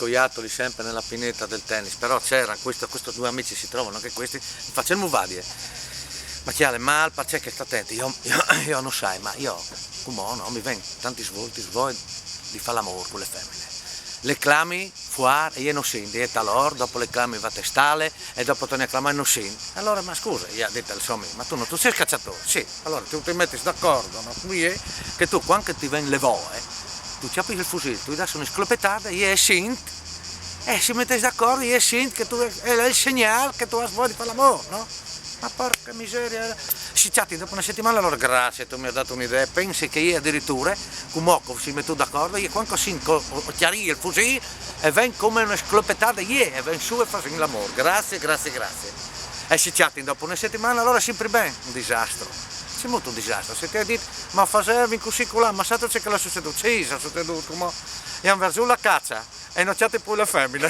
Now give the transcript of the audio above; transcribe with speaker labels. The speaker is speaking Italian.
Speaker 1: scoiattoli sempre nella pineta del tennis, però c'era questi due amici si trovano anche questi, facciamo vadie. Ma chiaro, mal, c'è che sta attento, io non sai, ma io, come no, mi vengono tanti svolti, di fare l'amore con le femmine. Le clami fuori e io non sento, e talora, dopo le clami va a testale e dopo torni a clamare non sento. Allora, ma scusa, io ho detto insomma, ma tu non tu sei scacciatore? Sì, allora tu ti metti d'accordo, no? Qui è che tu quando ti viene le voe, tu ci apri il fucile, tu gli dai una sclopettata, io sento, e si mette d'accordo, io sento che tu è il segnale che tu hai voglia di fare l'amore, no? Ma porca miseria, si chatti dopo una settimana, allora grazie, tu mi hai dato un'idea, pensi che io addirittura, con Mocco si mette d'accordo, io quando si chiarì il fucile e vengo come una sclopettata, io e vengo su e faccio l'amore, grazie. E si chatti dopo una settimana, allora sempre bene, un disastro. C'è molto un disastro, se ti hai detto, ma facevi così con là, ma sai c'è che la succeduto? Sì, è succeduto, ma e hanno giù la caccia e non c'è poi la femmina.